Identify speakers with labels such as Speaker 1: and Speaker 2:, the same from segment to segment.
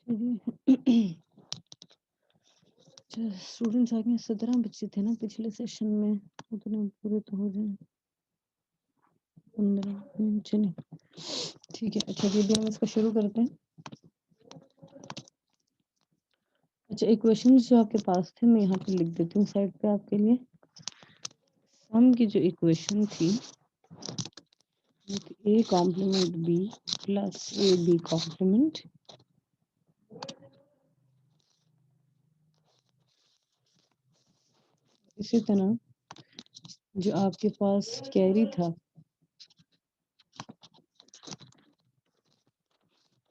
Speaker 1: चलिए। अच्छा, स्टूडेंट्स आ गए। 17 बच्चे थे ना पिछले सेशन में, उतने पूरे तो हो जाए। 15 चलिए ठीक है। अच्छा ये भी हम इसको शुरू करते हैं। अच्छा इक्वेशन जो आपके पास थे मैं यहाँ पे लिख देती हूँ साइड पे आपके लिए। सम की जो इक्वेशन थी a complement b plus A b complement इसी तरह जो आपके पास कैरी था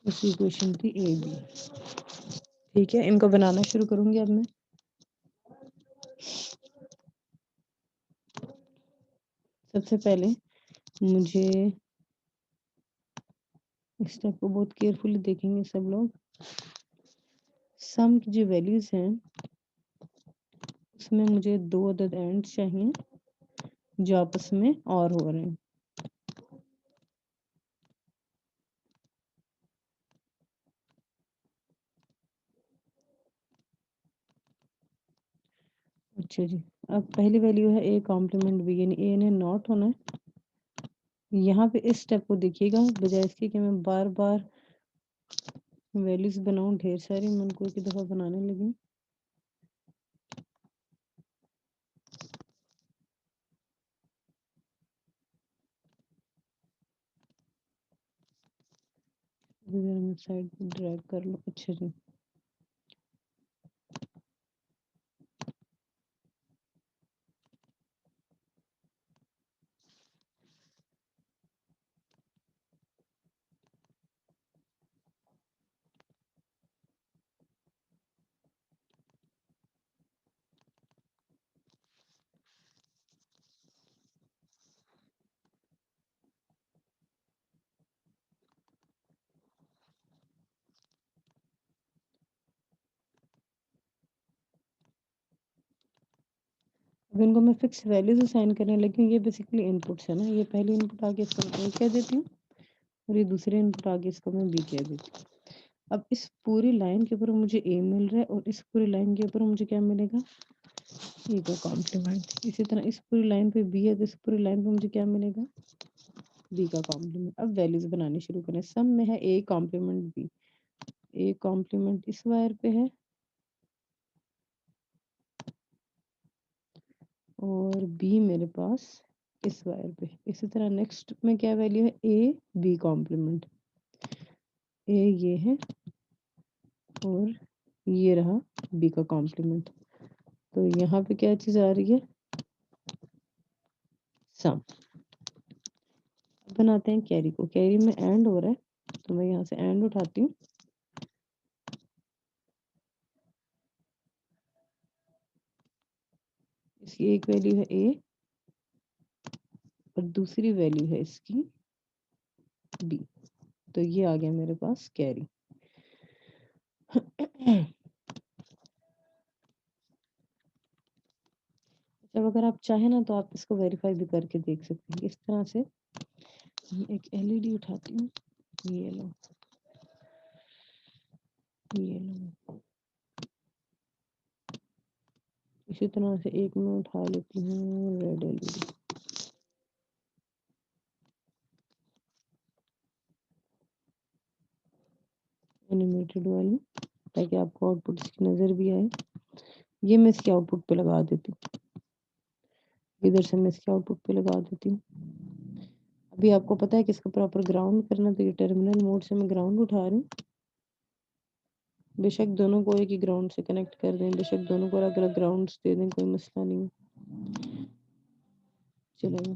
Speaker 1: उसी इक्वेशन थी ए बी। ठीक है, इनको बनाना शुरू करूंगी अब मैं। सबसे पहले मुझे इस स्टेप को बहुत केयरफुली देखेंगे सब लोग। सम की जो वैल्यूज हैं उसमें मुझे 2 अदद एंड्स चाहिए जो आपस में और हो रहे हैं। अच्छा जी, अब पहली वैल्यू है ए कॉम्प्लीमेंट बी, यानी ए ने नॉट होना है। यहाँ पे इस स्टेप को देखिएगा, बजाय इसके कि मैं बार बार वैल्यूज बनाऊं ढेर सारी, मैं उनको एक दफा बनाने लगी। साइड पे ड्रैग कर लो। अच्छा जी, अब इनको मैं फिक्स वैल्यूज असाइन करने लगी हूँ। ये बेसिकली इनपुट्स है ना, ये पहली इनपुट आगे इसको मैं ए कह देती हूँ और ये दूसरे इनपुट आगे इसको मैं बी कह देती हूँ। अब इस पूरी लाइन के ऊपर मुझे ए मिल रहा है और इस पूरी लाइन के ऊपर मुझे क्या मिलेगा, ए का कॉम्प्लीमेंट। इसी तरह इस पूरी लाइन पे बी है तो इस पूरी लाइन पे मुझे क्या मिलेगा, बी का कॉम्प्लीमेंट। अब वैल्यूज बनानी शुरू करें। सम में है a complement b, a complement इस वायर पे है और बी मेरे पास इस वायर पे। इसी तरह नेक्स्ट में क्या वैल्यू है, ए बी कॉम्प्लीमेंट। ए ये है और ये रहा बी का कॉम्प्लीमेंट। तो यहाँ पे क्या चीज आ रही है, सम। बनाते हैं कैरी को। कैरी में एंड हो रहा है तो मैं यहाँ से एंड उठाती हूँ। इसकी एक वैल्यू है ए और दूसरी वैल्यू है इसकी बी, तो ये आ गया मेरे पास कैरी। जब अगर आप चाहें ना तो आप इसको वेरीफाई भी करके देख सकते हैं। इस तरह से एक एलईडी उठाती हूँ, ये लो, ये लो। इसी तरह से एक मैं उठा लेती हूँ रेड एलईडी, एनिमेटेड वाली, ताकि आपको आउटपुट इसकी नजर भी आए। ये मैं इसके आउटपुट पे लगा देती हूँ, इधर से मैं इसके आउटपुट पे लगा देती हूँ। अभी आपको पता है कि इसको प्रॉपर ग्राउंड करना, तो ये टर्मिनल मोड से मैं ग्राउंड उठा रही हूँ। बेशक दोनों को एक ही ग्राउंड से कनेक्ट कर दें, बेशक दोनों को अलग अलग ग्राउंड दे दें, कोई मसला नहीं है, चलेगा।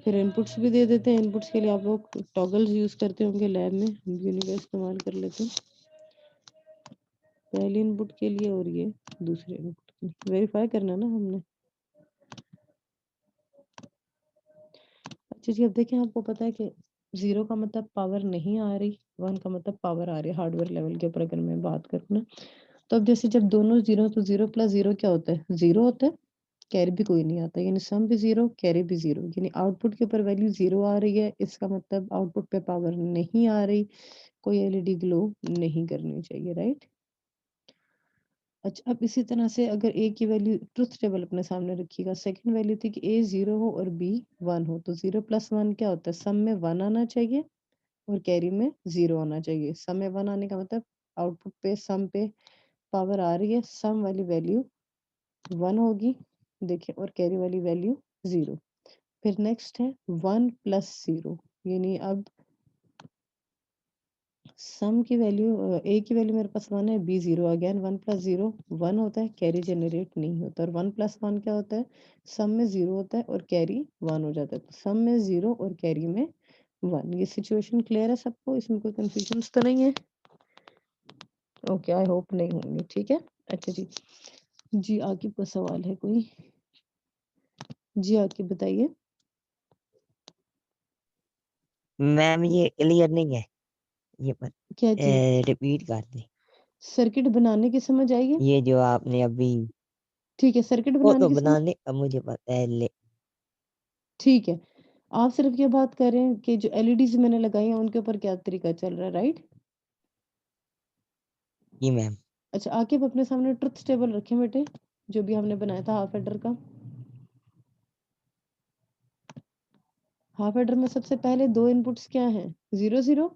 Speaker 1: फिर इनपुट्स भी दे देते हैं। इनपुट्स के लिए आप लोग टॉगल्स यूज करते होंगे लैब में, हम भी उन्हीं का इस्तेमाल कर लेते हैं। पहले इनपुट के लिए और ये दूसरे इनपुट के लिए वेरीफाई करना ना हमने। अच्छा जी, अब देखिए आपको पता है कि 0 का मतलब पावर नहीं आ रही, 1 का मतलब पावर आ रही है। हार्डवेयर लेवल के ऊपर अगर मैं बात करूँ ना, तो अब जैसे जब दोनों 0 तो 0 प्लस 0 क्या होता है, 0 होता है। कैरी भी कोई नहीं आता, यानी सम भी 0 कैरी भी 0, यानी आउटपुट के ऊपर वैल्यू 0 आ रही है, इसका मतलब आउटपुट पे पावर नहीं आ रही। कोई एलईडी ग्लो नहीं करनी चाहिए, राइट। अच्छा, अब इसी तरह से अगर ए की वैल्यू ट्रुथ टेबल अपने सामने रखिएगा, सेकंड वैल्यू थी कि ए 0 हो और बी 1 हो, तो 0 + 1 क्या होता है, सम में 1 आना चाहिए और कैरी में 0 आना चाहिए। सम में 1 आने का मतलब आउटपुट पे सम पे पावर आ रही है, सम वाली वैल्यू 1 होगी, देखिए, और कैरी वाली वैल्यू 0। फिर नेक्स्ट है 1 + 0, यानी अब सम की वैल्यू ए की वैल्यू मेरे पास 1 है, बी 0, अगेन 1 + 0 1 होता है, कैरी जनरेट नहीं होता। और 1 + 1 क्या होता है, सम में 0 होता है और कैरी 1 हो जाता है, तो सम में 0 और कैरी में 1। ये सिचुएशन क्लियर है सबको, इसमें कोई कंफ्यूजन तो नहीं है? ओके, आई होप नहीं होंगे, ठीक है। अच्छा जी, जी आगे कोई सवाल है कोई? जी आके बताइए।
Speaker 2: मैम ये क्लियर नहीं है, ये पर
Speaker 1: क्या चीज?
Speaker 2: रिपीट कर दें।
Speaker 1: सर्किट बनाने की समझ आई है?
Speaker 2: ये जो आपने अभी
Speaker 1: ठीक है, सर्किट
Speaker 2: वो
Speaker 1: बनाने
Speaker 2: तो
Speaker 1: की समझ,
Speaker 2: बनाने अब मुझे पता है
Speaker 1: ठीक है। आप सिर्फ ये बात कर रहे हैं कि जो एलईडीज मैंने लगाई हैं उनके ऊपर क्या तरीका चल रहा है, राइट।
Speaker 2: जी मैम।
Speaker 1: अच्छा, आके अब अपने सामने ट्रुथ टेबल रखें बेटे, जो भी हमने बनाया था हाफ एडर का। हाफ एडर में सबसे पहले दो इनपुट्स क्या हैं, 0 0।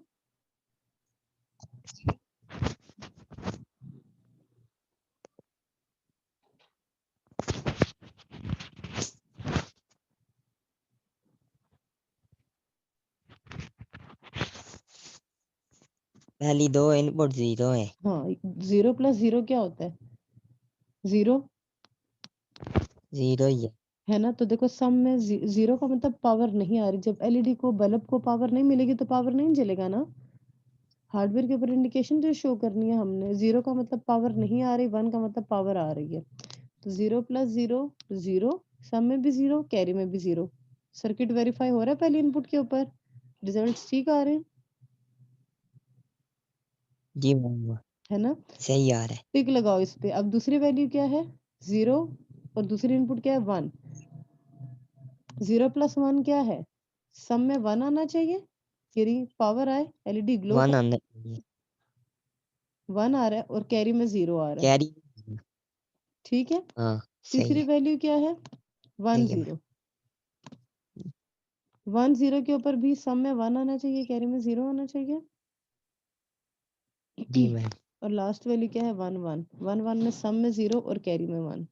Speaker 2: पहली दो इनपुट 0 है।
Speaker 1: हाँ, 0 + 0 क्या होता है, 0,
Speaker 2: 0 ही
Speaker 1: है ना। तो देखो सम में 0 का मतलब पावर नहीं आ रही, जब एलईडी को बल्ब को पावर नहीं मिलेगी तो पावर नहीं जलेगा ना। हार्डवेयर के ऊपर इंडिकेशन जो शो करनी है हमने, 0 का मतलब पावर नहीं आ रही, 1 का मतलब पावर आ रही है। तो 0 + 0 0, सम में भी 0, कैरी में भी 0। सर्किट वेरीफाई हो रहा है पहले इनपुट के ऊपर, रिजल्ट ठीक आ रहे हैं,
Speaker 2: जी मैम,
Speaker 1: है ना।
Speaker 2: सही आ रहा है।
Speaker 1: टिक लगाओ इस पे। अब दूसरी वैल्यू क्या है, 0, और दूसरी इनपुट क्या है, 1। 0 + 1 क्या है, सम में 1 आना चाहिए, यदि पावर आए, एलईडी ग्लो
Speaker 2: 1
Speaker 1: कर,
Speaker 2: आना चाहिए,
Speaker 1: 1 आ रहा है और कैरी में 0 आ रहा है,
Speaker 2: कैरी।
Speaker 1: ठीक है।
Speaker 2: हाँ सही
Speaker 1: तीसरी
Speaker 2: है,
Speaker 1: वैल्यू क्या है, 1
Speaker 2: सही है मैम।
Speaker 1: 0। 1 0 के ऊपर भी सम में 1 आना चाहिए, कैरी में 0 आना चाहिए।
Speaker 2: जी मैम।
Speaker 1: और लास्ट वैल्यू क्या है, 1 1 1 1 में सम में 0 और कैरी में 1।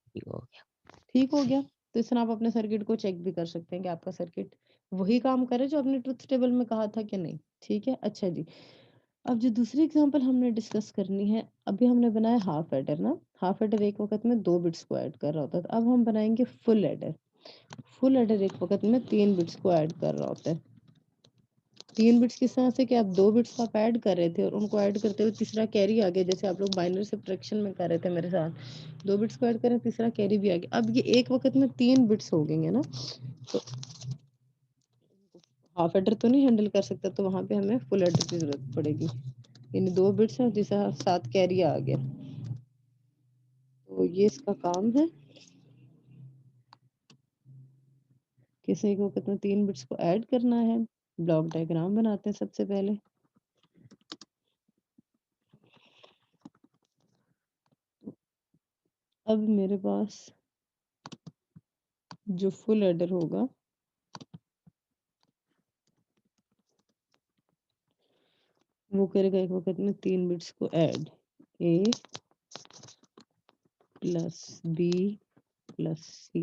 Speaker 2: ठीक हो गया।
Speaker 1: ठीक हो गया। तो इस तरह आप अपने सर्किट को चेक भी कर सकते हैं कि आपका सर्किट वही काम करे जो आपने ट्रुथ टेबल में कहा था कि नहीं, ठीक है। अच्छा जी, अब जो दूसरी एग्जांपल हमने डिस्कस करनी है, अभी हमने बनाया हाफ एडर ना। हाफ एडर एक वक्त में 2 बिट्स को ऐड कर रहा होता था, अब हम बनाएंगे फुल एडर। फुल एडर एक वक्त में 3 बिट्स को ऐड कर रहा होता है। 3 बिट्स किस तरह से कि आप 2 बिट्स को आप ऐड कर रहे थे और उनको ऐड करते हुए तीसरा कैरी आ गया, जैसे आप लोग बाइनरी सब्ट्रैक्शन में कर रहे थे मेरे साथ, 2 बिट्स को ऐड करें, तीसरा कैरी भी आ गया। अब ये एक वक्त में 3 बिट्स हो गए ना, तो हाफ एडर तो नहीं हैंडल कर सकता, तो वहां पे हमें फुल एडर की जरूरत पड़ेगी। यानी 2 बिट्स है, तीसरा 7 कैरी आ गया, तो ये इसका काम है कि इसे एक वक्त में 3 बिट्स को ऐड करना है। ब्लॉक डायग्राम बनाते हैं सबसे पहले। अब मेरे पास जो फुल एडर होगा वो करेगा एक वक्त में 3 बिट्स को ऐड, ए + बी + सी।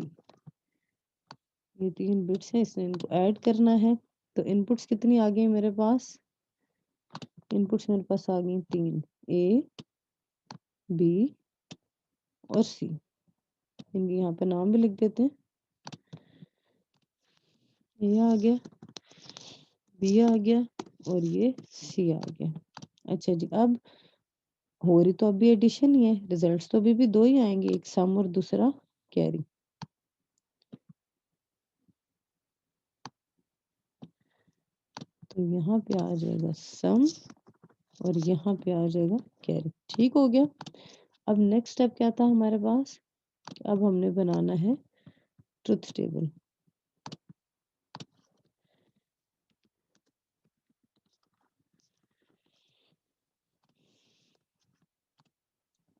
Speaker 1: ये 3 बिट्स हैं, इसने इनको ऐड करना है। तो इनपुट्स कितनी आ गई मेरे पास, इनपुट्स मेरे पास आ गई 3, ए बी और सी। इनके यहाँ पे नाम भी लिख देते हैं, ए आ गया, बी आ गया और ये सी आ गया। अच्छा जी, अब हो रही तो अभी एडिशन ही है, रिजल्ट्स तो अभी भी 2 ही आएंगे, एक सम और दूसरा कैरी। तो यहाँ पे आ जाएगा सम और यहाँ पे आ जाएगा कैरी, ठीक हो गया। अब नेक्स्ट स्टेप क्या था हमारे पास, अब हमने बनाना है ट्रुथ टेबल।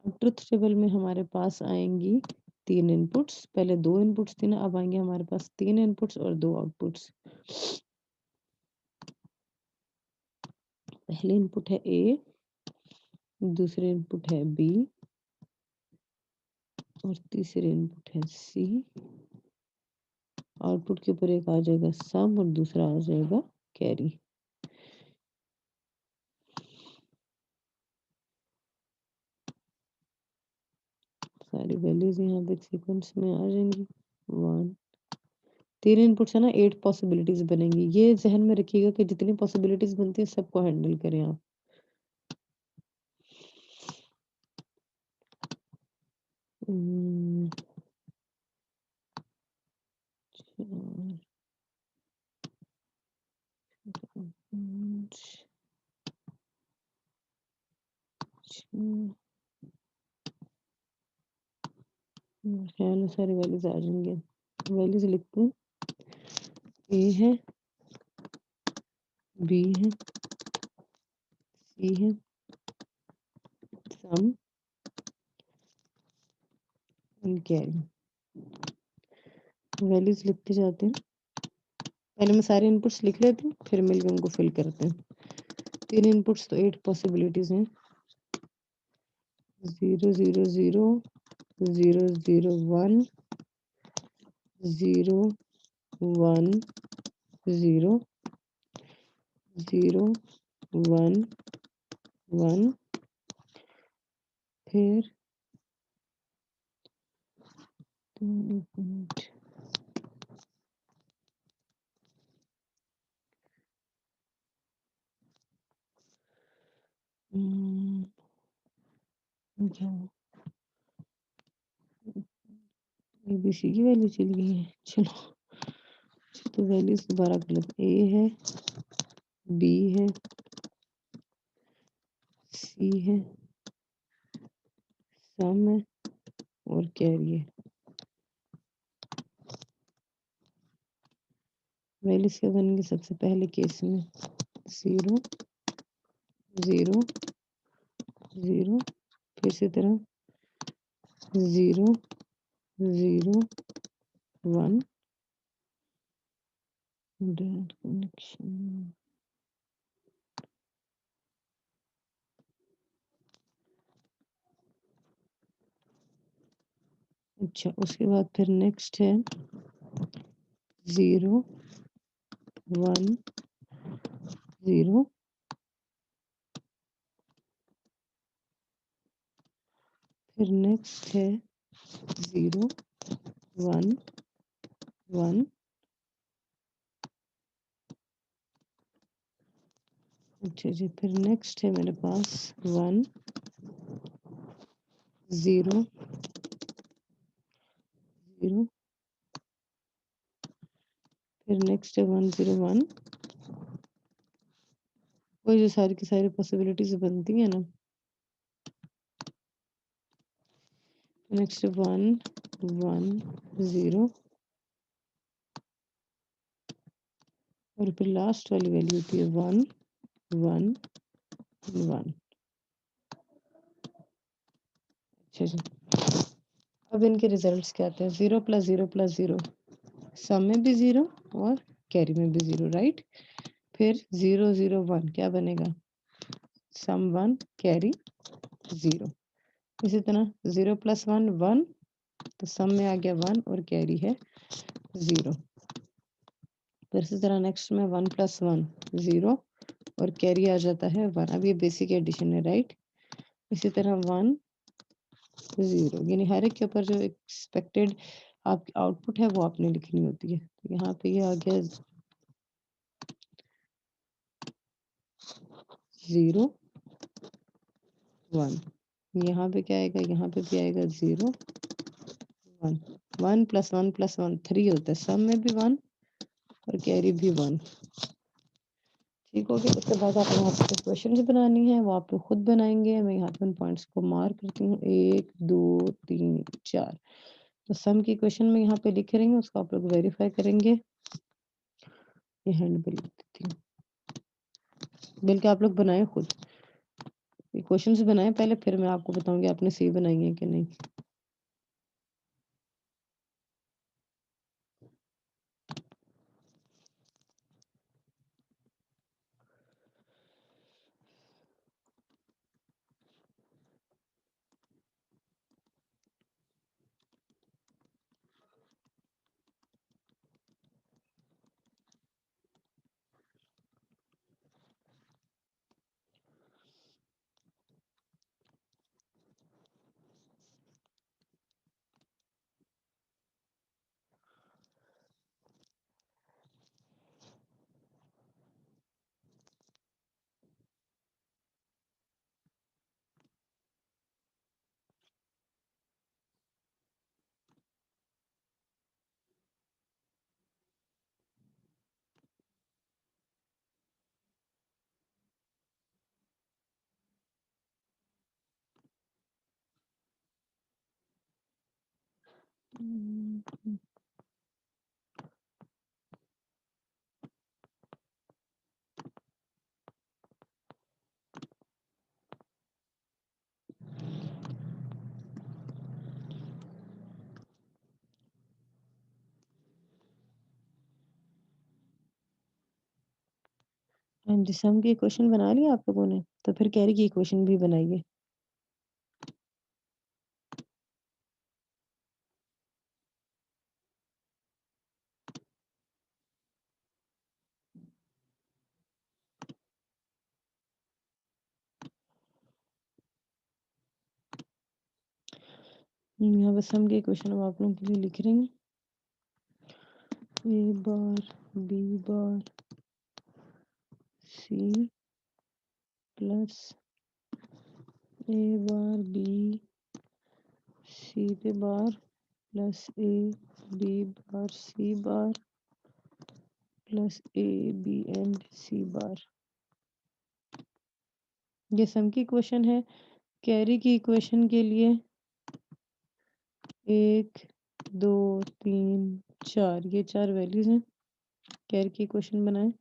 Speaker 1: ट्रुथ टेबल में हमारे पास आएंगी 3 इनपुट्स, पहले 2 इनपुट्स थी ना, अब आएंगे हमारे पास 3 इनपुट्स और 2 आउटपुट्स। पहले इनपुट है ए, दूसरे इनपुट है बी और तीसरे इनपुट है सी। आउटपुट के ऊपर एक आ जाएगा सम और दूसरा आ जाएगा कैरी। सारी वैल्यूज यहाँ पे सीक्वेंस में आ जाएंगी। 1 3 इनपुट्स है ना, 8 पॉसिबिलिटीज बनेंगी। ये जहन में रखिएगा कि जितनी पॉसिबिलिटीज बनती है सबको हैंडल करें आप। हम्म, 4 5 6 ख्याल है सारी वैल्यूज आ जाएंगी। वैल्यूज लिखते हैं, ए है, बी है, सी है, सम एंड कैरी। वैल्यूज लिखते जाते हैं। पहले मैं सारे इनपुट्स लिख लेती हूँ, फिर मिलकर उनको फिल करते हैं। 3 इनपुट्स तो 8 पॉसिबिलिटीज हैं। 0 0 0 0 0 1 0 1 0 0 1 1 फिर क्या एबीसी की वैल्यू चली गई है। चलो तो वैल्यूज दोबारा कर लेते। ए है, बी है, सी है, सम है और कैरी है। वैल्यूज क्या बनेंगे सबसे पहले केस में 0 0 0 फिर से तरह 0 0 1 डायरेक्ट कनेक्शन। अच्छा उसके बाद फिर नेक्स्ट है 0 1 0 फिर नेक्स्ट है 0 1 1। अच्छा जी फिर नेक्स्ट है मेरे पास 1 0 0 फिर नेक्स्ट है 1 0 1। वही जो सारी की सारी पॉसिबिलिटीज बनती है ना। नेक्स्ट 1 1 0 और फिर लास्ट वाली वैल्यू होती है 1 1 1। अच्छा जी अब इनके रिजल्ट्स क्या आते हैं। 0 + 0 + 0 सम में भी 0 और कैरी में भी 0 राइट। फिर 0 0 1 क्या बनेगा सम 1 कैरी 0। इसी तरह 0 + 1 1 तो सम में आ गया 1 और कैरी है 0। फिर इसी तरह नेक्स्ट में 1 + 1 0 और कैरी आ जाता है 1। अब ये बेसिक एडिशन है राइट। इसी तरह 1 0 यानी हर एक के ऊपर जो एक्सपेक्टेड आपकी आउटपुट है वो आपने लिखनी होती है। तो यहाँ पे ये आ गया 0 1। यहाँ पे क्या आएगा, यहाँ पे भी आएगा 0 1। 1 + 1 + 1 3 होता है। सम में भी 1 और कैरी भी 1। ठीक हो गया। उसके बाद आपने यहाँ पे क्वेश्चन बनानी है वो आप लोग खुद बनाएंगे। मैं यहाँ पे उन पॉइंट्स को मार्क करती हूँ 1 2 3 4। तो सम की क्वेश्चन में यहाँ पे लिख रहेंगे उसको आप लोग वेरीफाई करेंगे। ये हैंड बिल लिख देती हूँ, बिल के आप लोग बनाए खुद। ये क्वेश्चंस बनाए पहले, फिर मैं आपको बताऊंगी आपने सही बनाई है कि नहीं। हाँ जी, सम के क्वेश्चन बना लिया आप लोगों ने? तो फिर कैरी की क्वेश्चन भी बनाइए। यहाँ पर सम के क्वेश्चन हम आप लोगों के लिए लिख रही हूँ। A bar B bar C plus A bar B C पे bar plus A B bar C bar plus A B and C bar. ये सम की इक्वेशन है। कैरी की इक्वेशन के लिए 1 2 3 4 ये 4 वैल्यूज हैं। कैरी की इक्वेशन बनाएं।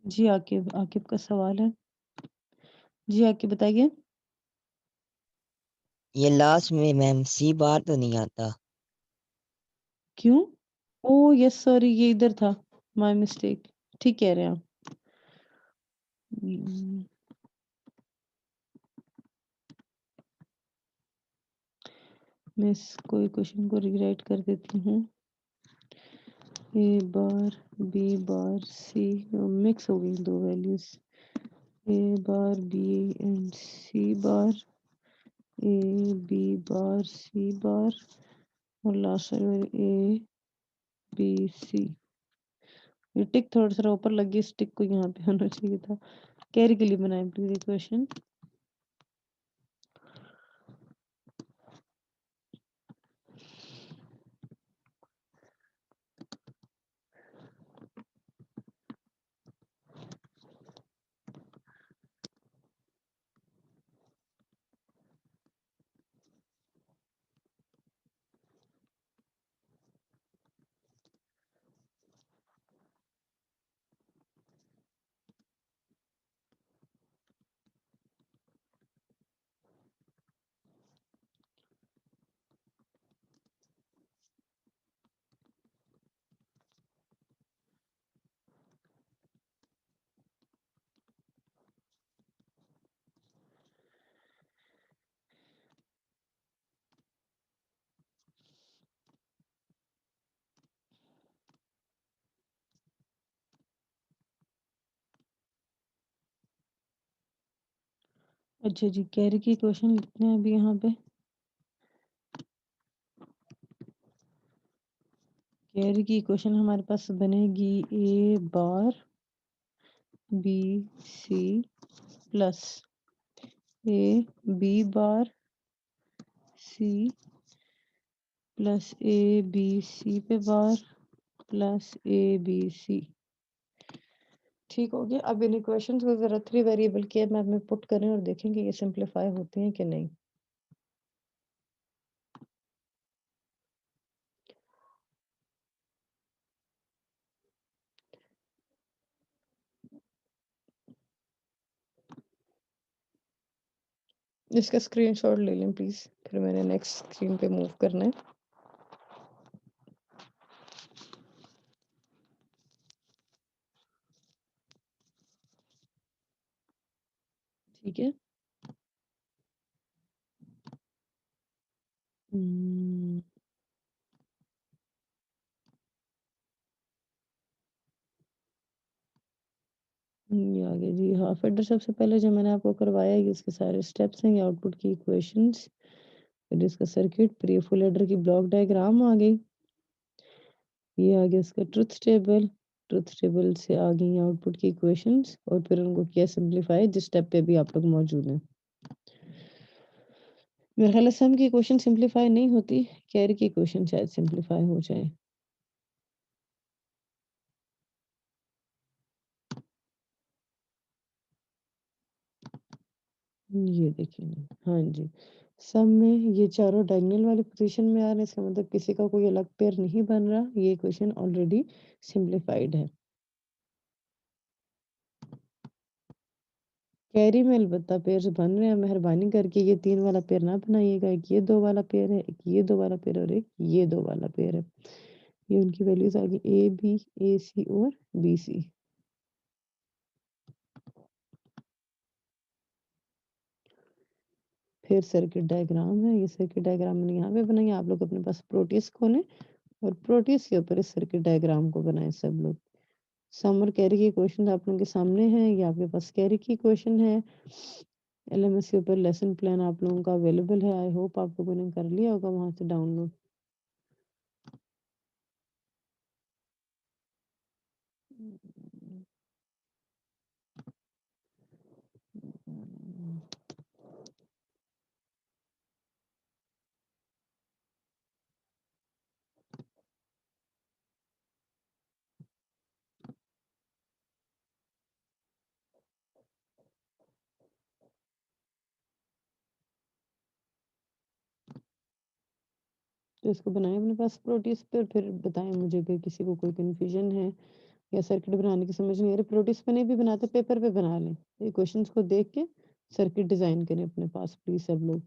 Speaker 1: जी आकिब, आकिब का सवाल है। जी आकिब बताइए।
Speaker 2: ये लास्ट में मैम सी बार तो नहीं आता।
Speaker 1: क्यों? ओ यस सॉरी, ये इधर था, माय मिस्टेक। ठीक कह रहे हैं आप। मैं इस कोई क्वेश्चन को रिराइट कर देती हूँ। A bar B bar C mix हो गई दो values. A bar B and C bar A B bar C bar और लास्ट में ए बी सी। ये टिक थोड़ा सा ऊपर लगी, इस टिक को यहाँ पे होना चाहिए था। कैरी के लिए बनाए प्लीज क्वेश्चन। अच्छा जी, कैरी की क्वेश्चन लिखते हैं अभी यहाँ पे। कैरी की क्वेश्चन हमारे पास बनेगी A bar B C plus A B bar C plus A B C पे बार प्लस ए बी सी। ठीक हो गया। अब इन इक्वेशंस को जरा 3 वेरिएबल के मैथ में पुट करें और देखें कि ये सिंप्लीफाई होते हैं कि नहीं। इसका स्क्रीनशॉट ले लें प्लीज, फिर मैंने नेक्स्ट स्क्रीन पे मूव करना है। ठीक है। ये आ गया जी। हाफ एडर सबसे पहले जो मैंने आपको करवाया ये इसके सारे स्टेप्स हैं, ये आउटपुट की इक्वेशंस, फिर इसका सर्किट, प्री फुल एडर की ब्लॉक डायग्राम आ गई, ये आ गया इसका ट्रुथ टेबल से आ गई आउटपुट की इक्वेशंस और फिर उनको किया सिंप्लीफाई जिस स्टेप पे भी आप लोग मौजूद हैं। मेरे ख्याल से सम की इक्वेशन सिंप्लीफाई नहीं होती, कैरी की इक्वेशन शायद सिंप्लीफाई हो जाए। ये देखिए, हाँ जी, सम में ये चारों डायगोनल वाली पोजीशन में आ रहे हैं, इसका मतलब किसी का कोई अलग पेयर नहीं बन रहा, ये इक्वेशन ऑलरेडी सिंप्लीफाइड है। कैरी में अलबत्ता पेयर्स बन रहे हैं, मेहरबानी करके ये 3 वाला पेयर ना बनाइएगा, एक ये 2 वाला पेयर है, एक ये 2 वाला पेयर और एक ये 2 वाला पेयर है। ये उनकी वैल्यूज आ गई ए बी, ए सी और बी सी। फिर सर्किट डायग्राम है, ये सर्किट डायग्राम मैंने यहाँ पे बनाई, आप लोग अपने पास प्रोटीज खोलें और प्रोटीज के ऊपर इस सर्किट डायग्राम को बनाएं सब लोग। सम और कैरी की क्वेश्चन आप लोगों के सामने है, ये आपके पास कैरी की क्वेश्चन है। एलएमएस के ऊपर लेसन प्लान आप लोगों का अवेलेबल है, आई होप आप लोगों ने कर लिया होगा वहां से डाउनलोड। तो इसको बनाएं अपने पास प्रोटीज पे और फिर बताएं मुझे अगर किसी को कोई कंफ्यूजन है या सर्किट बनाने की समझ नहीं आ रही। प्रोटीज पे नहीं भी बनाते, पेपर पे बना लें, ये क्वेश्चंस को देख के सर्किट डिजाइन करें अपने पास प्लीज सब लोग।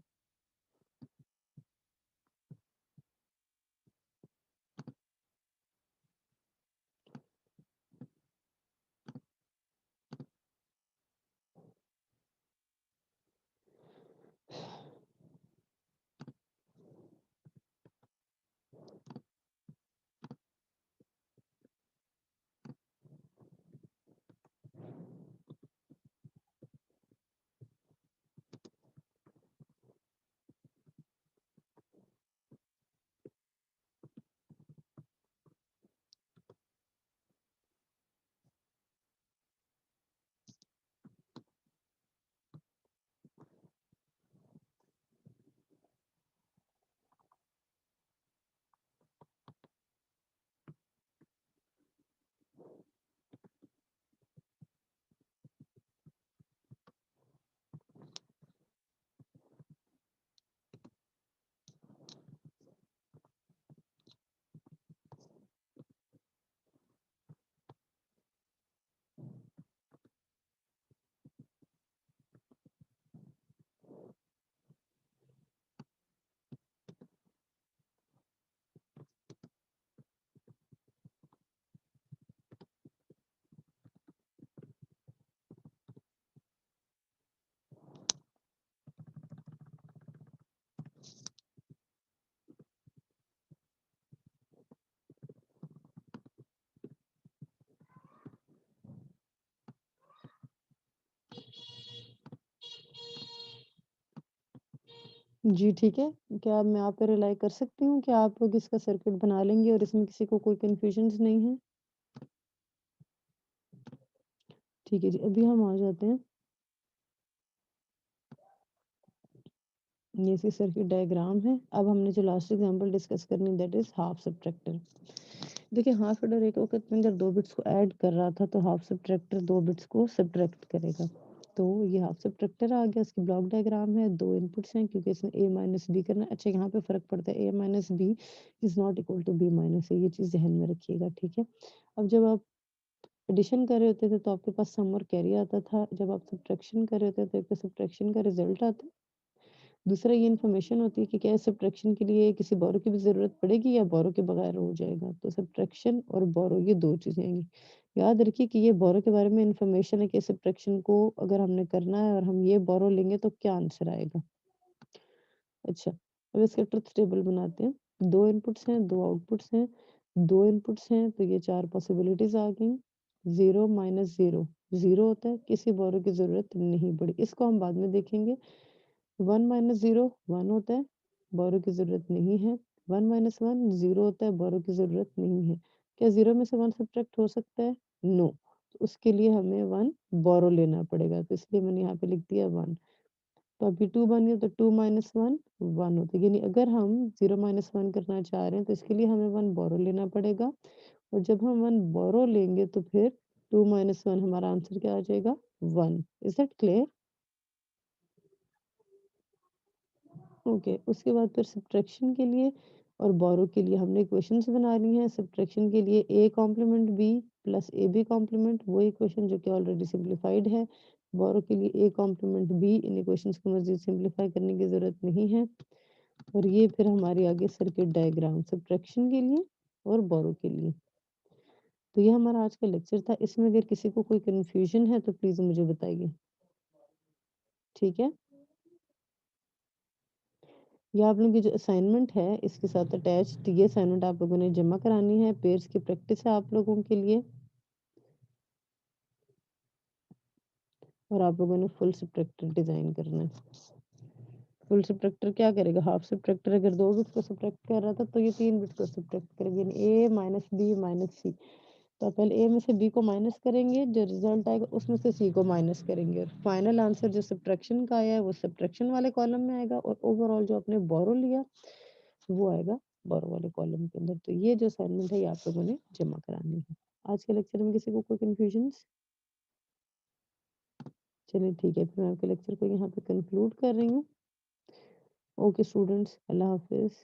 Speaker 1: जी ठीक है। क्या मैं आप पे रिलाई कर सकती हूँ कि आप लोग इसका सर्किट बना लेंगे और इसमें किसी को कोई कंफ्यूजन नहीं है? ठीक है जी, अभी हम आ जाते हैं ये इसकी सर्किट डायग्राम है। अब हमने जो लास्ट एग्जांपल डिस्कस करनी दैट इज हाफ सब्ट्रैक्टर। देखिए हाफ एडर एक वक्त में जब 2 बिट्स को ऐड कर रहा था तो हाफ सब्ट्रैक्टर 2 बिट्स को सब्ट्रैक्ट करेगा। तो ये हाफ सब्ट्रैक्टर आ गया, इसकी ब्लॉक डायग्राम है, 2 इनपुट्स हैं क्योंकि इसमें a माइनस बी करना है। अच्छा यहाँ पे फ़र्क पड़ता है, a minus b is not equal to b minus a, ये चीज़ ज़हन में रखिएगा, ठीक है? अब जब आप एडिशन कर रहे होते थे तो आपके पास सम और कैरी आता था, जब आप सब्ट्रैक्शन कर रहे होते तो एक तो सब्ट्रैक्शन का रिजल्ट आता है, दूसरा ये इन्फॉर्मेशन होती है कि क्या सब्ट्रैक्शन के लिए किसी बोरो की भी ज़रूरत पड़ेगी या बोरो के बगैर हो जाएगा। तो सब्ट्रैक्शन और बोरो ये 2 चीज़ें आएँगी। याद रखिए कि ये बोरो के बारे में इन्फॉर्मेशन है कि सब्ट्रैक्शन को अगर हमने करना है और हम ये बोरो लेंगे तो क्या आंसर आएगा। अच्छा, अब इसका ट्रुथ टेबल बनाते हैं। 2 इनपुट्स हैं, 2 आउटपुट्स हैं, 2 इनपुट्स हैं तो ये 4 पॉसिबिलिटीज़ आ गई। 0 माइनस 0, 0 होता है, किसी बोरो की ज़रूरत नहीं पड़ी। इसको हम बाद में देखेंगे। 1 माइनस 0 1 होता है, बोरो की ज़रूरत नहीं है। 1 माइनस 1 0 होता है, बोरो की ज़रूरत नहीं है। क्या 0 में से 1 सब्ट्रैक्ट हो सकता है? नो। तो उसके लिए हमें 1 बोरो लेना पड़ेगा, तो इसलिए मैंने यहाँ पे लिख दिया 1। तो अभी 2 बन गया तो 2 माइनस 1 1 होता है, यानी अगर हम 0 माइनस 1 करना चाह रहे हैं तो इसके लिए हमें 1 बोरो लेना पड़ेगा और जब हम 1 बोरो लेंगे तो फिर 2 माइनस 1 हमारा आंसर क्या आ जाएगा? 1। Is that clear? ओके, उसके बाद फिर सब्ट्रैक्शन के लिए और बोरो के लिए हमने इक्वेशंस बनानी है। सब्ट्रैक्शन के लिए a complement b plus ab complement, वो इक्वेशन जो कि ऑलरेडी सिंप्लीफाइड है। बोरो के लिए a कॉम्प्लीमेंट b, इन इक्वेशंस को मज़ीद सिंप्लीफाई करने की ज़रूरत नहीं है। और ये फिर हमारी आगे सर्किट डायग्राम सब्ट्रैक्शन के लिए और बोरो के लिए। तो ये हमारा आज का लेक्चर था। इसमें अगर किसी को कोई कन्फ्यूजन है तो प्लीज़ मुझे बताइए। ठीक है? ये आप लोगों की जो असाइनमेंट है इसके साथ अटैच्ड ये असाइनमेंट आप लोगों ने जमा करानी है। पेयर्स की प्रैक्टिस है आप लोगों के लिए और आप लोगों ने फुल सब्ट्रैक्टर डिजाइन करना है। फुल सब्ट्रैक्टर क्या करेगा? हाफ सब्ट्रैक्टर अगर 2 बिट्स को सब्ट्रैक्ट कर रहा था तो ये 3 बिट्स को सब्ट्रैक्ट करेगा, यानी a minus b minus c। तो आप पहले a में से b को माइनस करेंगे, जो रिजल्ट आएगा उसमें से c को माइनस करेंगे और फाइनल आंसर जो सब्ट्रैक्शन का आया है वो सब्ट्रैक्शन वाले कॉलम में आएगा और ओवरऑल जो आपने बोरो लिया वो आएगा बोरो वाले कॉलम के अंदर। तो ये जो असाइनमेंट है ये आप लोगों ने जमा करानी है। आज के लेक्चर में किसी को कोई कन्फ्यूजन्स? चलिए ठीक है, फिर मैं आपके लेक्चर को यहाँ पे कंक्लूड कर रही हूँ। ओके स्टूडेंट्स, अल्लाह हाफ़िज़।